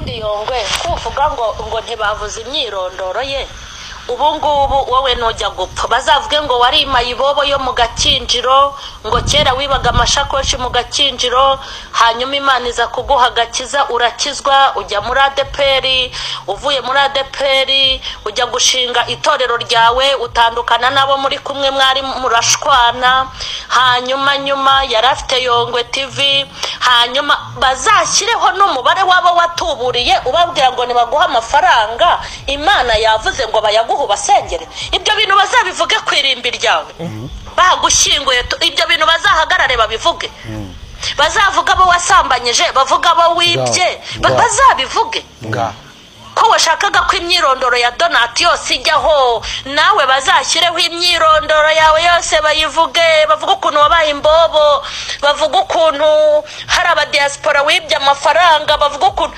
ubundi yongwe kuvuga ngo ntibavuze imyirondoro ye ubu ngubu wowe nujya gupfa bazavuge ngo wari mayibobo yo mu Gakinjiro ngo kera wibaga amashakoshi mu Gakinjiro hanyuma Imana iza kuguha gakiza urakizwa ujya muri ADPR uvuye muri ADPR ujya gushinga itorero ryawe utandukana nabo muri kumwe mwari murashwana hanyuma yarafite Yongwe TV hanyuma bazashyireho n'umubare wabo watuburiye ubabwira ngo nibaguha amafaranga Imana yavuze ngo bayaguha basengere ibyo bintu bazabivuge kwirimbi ryawe bagushyinguye ibyo bintu bazahagarare babivuge bazavuga abo wasambanyije bavuga abo wibye bazabivuge ko washakaga ko imyirondoro ya Donati yose ijyaho nawe bazashyireho imyirondoro yawe yose bayivuge bavuga ukuntu wabaye imbobo bavuga ukuntu hari aba diaspora wibye amafaranga bavuga ukuntu